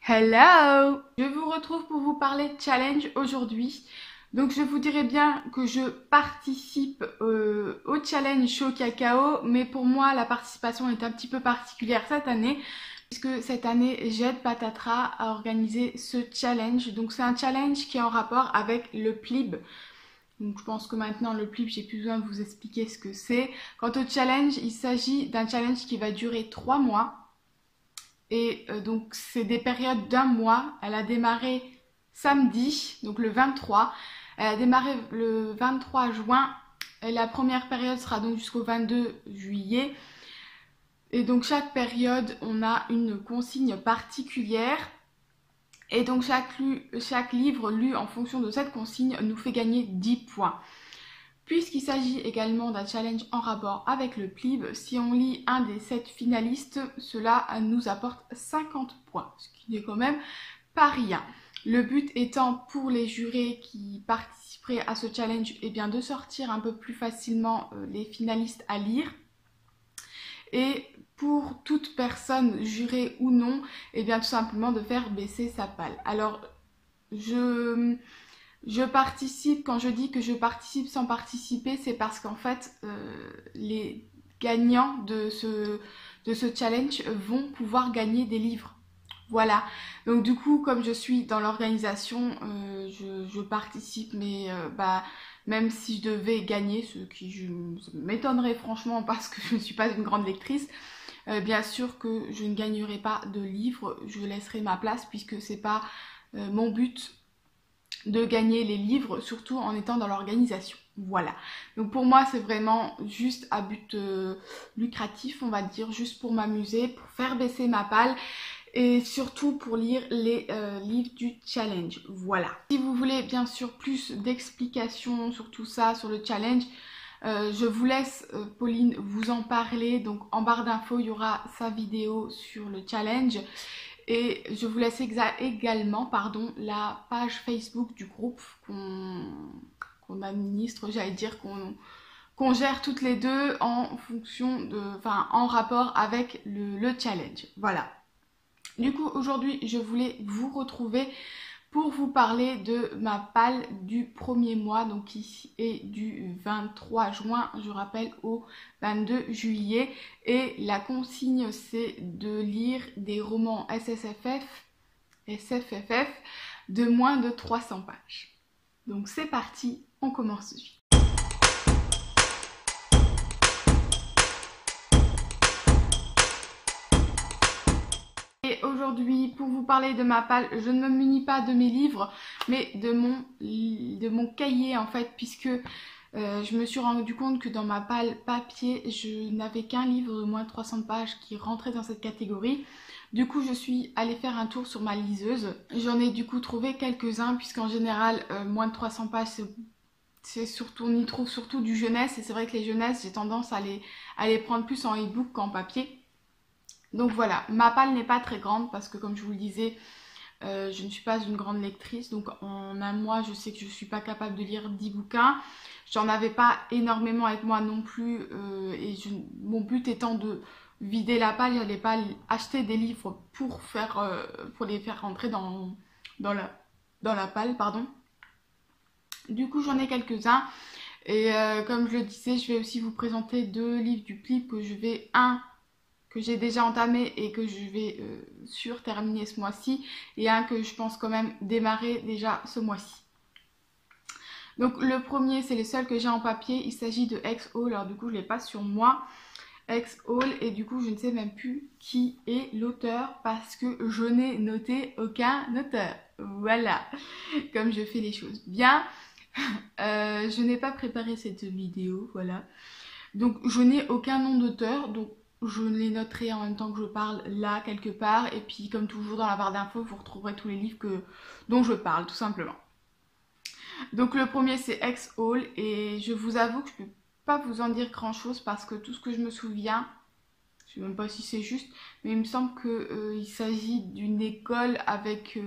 Hello! Je vous retrouve pour vous parler de challenge aujourd'hui. Donc je vous dirais bien que je participe au challenge chaud cacao, mais pour moi la participation est un petit peu particulière cette année, puisque cette année j'aide Patatras à organiser ce challenge. Donc c'est un challenge qui est en rapport avec le PLIB. Donc je pense que maintenant le PLIB, j'ai plus besoin de vous expliquer ce que c'est. Quant au challenge, il s'agit d'un challenge qui va durer 3 mois. Et donc c'est des périodes d'un mois. Elle a démarré samedi, donc le 23. Elle a démarré le 23 juin. Et la première période sera donc jusqu'au 22 juillet. Et donc chaque période, on a une consigne particulière. Et donc chaque livre lu en fonction de cette consigne nous fait gagner 10 points. Puisqu'il s'agit également d'un challenge en rapport avec le PLIB, si on lit un des 7 finalistes, cela nous apporte 50 points, ce qui n'est quand même pas rien. Le but étant pour les jurés qui participeraient à ce challenge, eh bien, de sortir un peu plus facilement les finalistes à lire. Et pour toute personne, jurée ou non, eh bien, tout simplement de faire baisser sa palle. Alors, je participe, quand je dis que je participe sans participer, c'est parce qu'en fait, les gagnants de ce challenge vont pouvoir gagner des livres. Voilà. Donc du coup, comme je suis dans l'organisation, je participe, mais même si je devais gagner, ce qui m'étonnerait franchement parce que je ne suis pas une grande lectrice, bien sûr que je ne gagnerai pas de livres, je laisserai ma place puisque c'est pas mon but de gagner les livres, surtout en étant dans l'organisation. Voilà. Donc pour moi, c'est vraiment juste à but lucratif, on va dire, juste pour m'amuser, pour faire baisser ma palle et surtout pour lire les livres du challenge. Voilà. Si vous voulez bien sûr plus d'explications sur tout ça, sur le challenge, je vous laisse Pauline vous en parler. Donc en barre d'infos, il y aura sa vidéo sur le challenge. Et je vous laisse également la page Facebook du groupe qu'on administre, j'allais dire qu'on gère toutes les deux en fonction de, enfin en rapport avec le challenge. Voilà. Du coup, aujourd'hui, je voulais vous retrouver pour vous parler de ma palle du premier mois, donc ici est du 23 juin, je rappelle, au 22 juillet. Et la consigne, c'est de lire des romans SFFF de moins de 300 pages. Donc c'est parti, on commence tout de suite. Et aujourd'hui, pour vous parler de ma palle, je ne me munis pas de mes livres, mais de mon cahier en fait, puisque je me suis rendu compte que dans ma palle papier, je n'avais qu'un livre de moins de 300 pages qui rentrait dans cette catégorie. Du coup, je suis allée faire un tour sur ma liseuse. J'en ai du coup trouvé quelques-uns, puisqu'en général, moins de 300 pages, c'est surtout, on y trouve surtout du jeunesse. Et c'est vrai que les jeunesses, j'ai tendance à les prendre plus en e-book qu'en papier. Donc voilà, ma palle n'est pas très grande parce que comme je vous le disais, je ne suis pas une grande lectrice. Donc en un mois, je sais que je ne suis pas capable de lire 10 bouquins. J'en avais pas énormément avec moi non plus. Mon but étant de vider la palle, j'allais pas acheter des livres pour les faire rentrer dans la palle, pardon. Du coup, j'en ai quelques-uns. Et comme je le disais, je vais aussi vous présenter 2 livres du PLIB que j'ai déjà entamé et que je vais terminer ce mois-ci, et un que je pense quand même démarrer déjà ce mois-ci. Donc le premier, c'est le seul que j'ai en papier, il s'agit de X-Hall. Alors du coup je ne l'ai pas sur moi, X-Hall, et du coup je ne sais même plus qui est l'auteur parce que je n'ai noté aucun auteur. Voilà, comme je fais les choses bien. Je n'ai pas préparé cette vidéo, voilà. Donc je n'ai aucun nom d'auteur, donc je les noterai en même temps que je parle là quelque part. Et puis comme toujours dans la barre d'infos, vous retrouverez tous les livres dont je parle tout simplement. Donc le premier c'est X-Hall, et je vous avoue que je ne peux pas vous en dire grand chose parce que tout ce que je me souviens, je ne sais même pas si c'est juste, mais il me semble qu'il s'agit d'une école avec...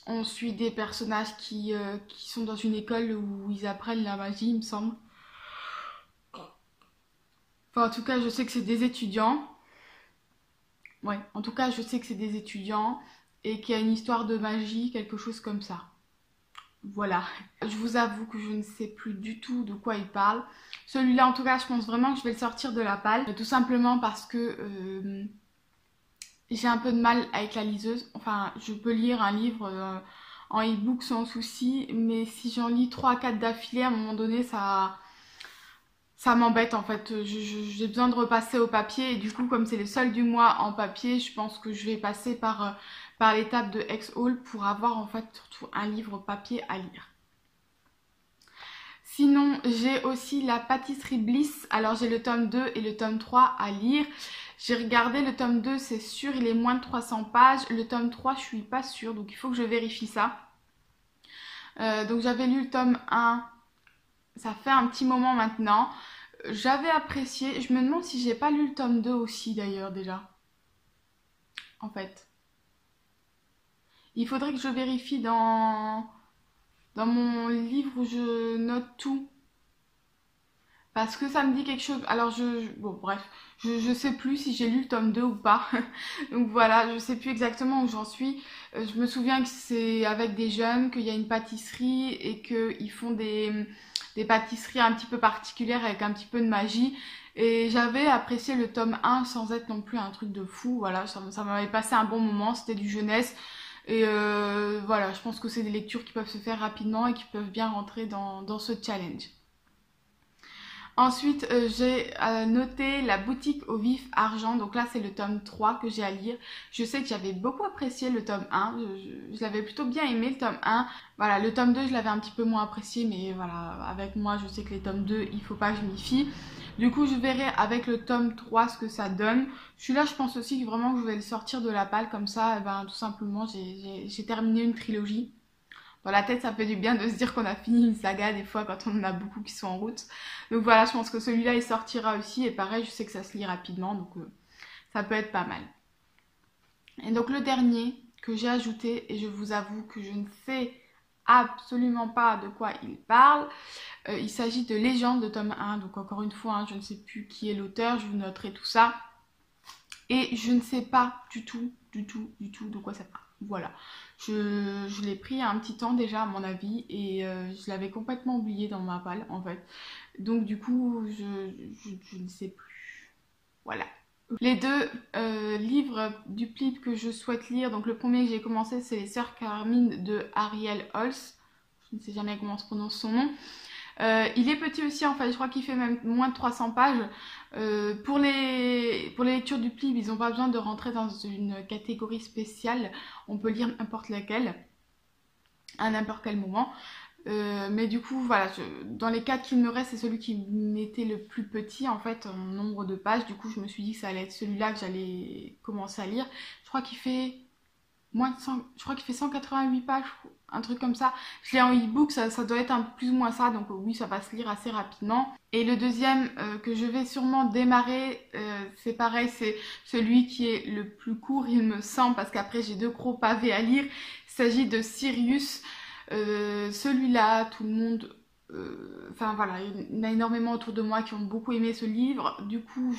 on suit des personnages qui sont dans une école où ils apprennent la magie, il me semble. Enfin, en tout cas, je sais que c'est des étudiants. Ouais, en tout cas, je sais que c'est des étudiants. et qui a une histoire de magie, quelque chose comme ça. Voilà, je vous avoue que je ne sais plus du tout de quoi il parle. Celui-là en tout cas je pense vraiment que je vais le sortir de la palle, tout simplement parce que j'ai un peu de mal avec la liseuse. Enfin, je peux lire un livre en e-book sans souci, mais si j'en lis 3 à 4 d'affilée, à un moment donné ça m'embête en fait. J'ai besoin de repasser au papier et du coup comme c'est le seul du mois en papier, je pense que je vais passer par l'étape de X-Haul pour avoir en fait surtout un livre papier à lire. Sinon, j'ai aussi la pâtisserie Bliss. Alors j'ai le tome 2 et le tome 3 à lire. J'ai regardé le tome 2, c'est sûr, il est moins de 300 pages. Le tome 3, je suis pas sûre, donc il faut que je vérifie ça. Donc j'avais lu le tome 1, ça fait un petit moment maintenant. J'avais apprécié, je me demande si j'ai pas lu le tome 2 aussi d'ailleurs déjà. En fait. Il faudrait que je vérifie dans mon livre où je note tout. Parce que ça me dit quelque chose. Alors bon bref, je sais plus si j'ai lu le tome 2 ou pas. Donc voilà, je sais plus exactement où j'en suis. Je me souviens que c'est avec des jeunes, qu'il y a une pâtisserie et qu'ils font des pâtisseries un petit peu particulières avec un petit peu de magie. Et j'avais apprécié le tome 1 sans être non plus un truc de fou. Voilà, ça m'avait passé un bon moment, c'était du jeunesse. Et voilà, je pense que c'est des lectures qui peuvent se faire rapidement et qui peuvent bien rentrer dans ce challenge. Ensuite, j'ai noté La boutique au vif argent. Donc là, c'est le tome 3 que j'ai à lire. Je sais que j'avais beaucoup apprécié le tome 1. Je l'avais plutôt bien aimé, le tome 1. Voilà, le tome 2, je l'avais un petit peu moins apprécié. Mais voilà, avec moi, je sais que les tomes 2, il faut pas que je m'y fie. Du coup, je verrai avec le tome 3 ce que ça donne. Celui-là, je pense aussi que vraiment que je vais le sortir de la palle. Comme ça, ben, tout simplement, j'ai terminé une trilogie. Dans la tête, ça fait du bien de se dire qu'on a fini une saga des fois quand on en a beaucoup qui sont en route. Donc voilà, je pense que celui-là il sortira aussi et pareil, je sais que ça se lit rapidement donc ça peut être pas mal. Et donc le dernier que j'ai ajouté, et je vous avoue que je ne sais absolument pas de quoi il parle, il s'agit de Légende de tome 1. Donc encore une fois, hein, je ne sais plus qui est l'auteur, je vous noterai tout ça. Et je ne sais pas du tout de quoi ça parle. Voilà, je l'ai pris il y a un petit temps déjà à mon avis et je l'avais complètement oublié dans ma palle en fait. Donc du coup, je ne sais plus. Voilà. Les deux livres du PLIP que je souhaite lire, donc le premier que j'ai commencé c'est Les Sœurs Carmine de Ariel Holz. Je ne sais jamais comment se prononce son nom. Il est petit aussi en fait, je crois qu'il fait même moins de 300 pages. Pour les lectures du PLIB, ils n'ont pas besoin de rentrer dans une catégorie spéciale, on peut lire n'importe laquelle, à n'importe quel moment. Mais du coup, voilà, dans les 4 qu'il me reste, c'est celui qui m'était le plus petit en fait en nombre de pages. Du coup, je me suis dit que ça allait être celui-là que j'allais commencer à lire. Je crois qu'il fait moins de 100, je crois qu'il fait 188 pages, un truc comme ça. Je l'ai en e-book, ça doit être un peu plus ou moins ça, donc oui, ça va se lire assez rapidement. Et le deuxième que je vais sûrement démarrer, c'est pareil, c'est celui qui est le plus court, il me semble, parce qu'après j'ai 2 gros pavés à lire. Il s'agit de Sirius. Celui-là, tout le monde... Enfin voilà, il y en a énormément autour de moi qui ont beaucoup aimé ce livre. Du coup,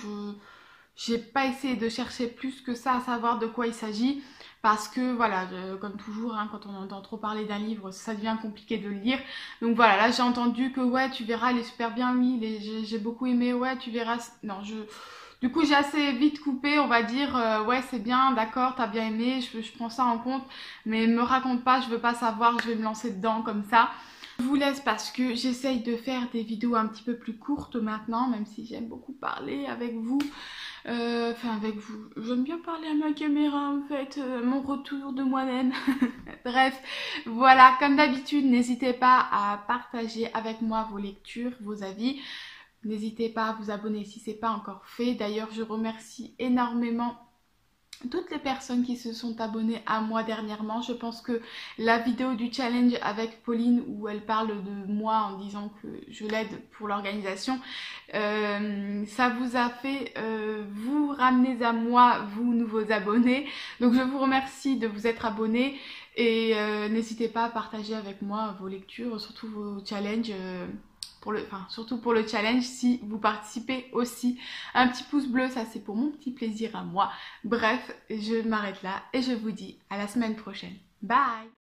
j'ai pas essayé de chercher plus que ça à savoir de quoi il s'agit. Parce que voilà, comme toujours, hein, quand on entend trop parler d'un livre, ça devient compliqué de le lire. Donc voilà, là j'ai entendu que ouais, tu verras, il est super bien, oui, j'ai beaucoup aimé, ouais, tu verras. Non, du coup j'ai assez vite coupé, on va dire, ouais c'est bien, d'accord, t'as bien aimé, je prends ça en compte, mais me raconte pas, je veux pas savoir, je vais me lancer dedans comme ça. Je vous laisse parce que j'essaye de faire des vidéos un petit peu plus courtes maintenant, même si j'aime beaucoup parler avec vous. Enfin avec vous, j'aime bien parler à ma caméra en fait, mon retour de moi-même. Bref, voilà, comme d'habitude, n'hésitez pas à partager avec moi vos lectures, vos avis. N'hésitez pas à vous abonner si ce n'est pas encore fait. D'ailleurs, je remercie énormément toutes les personnes qui se sont abonnées à moi dernièrement. Je pense que la vidéo du challenge avec Pauline où elle parle de moi en disant que je l'aide pour l'organisation, ça vous a fait vous ramener à moi, vous nouveaux abonnés. Donc je vous remercie de vous être abonnés et n'hésitez pas à partager avec moi vos lectures, surtout vos challenges. surtout pour le challenge si vous participez aussi. Un petit pouce bleu, ça c'est pour mon petit plaisir à moi. Bref, je m'arrête là et je vous dis à la semaine prochaine. Bye!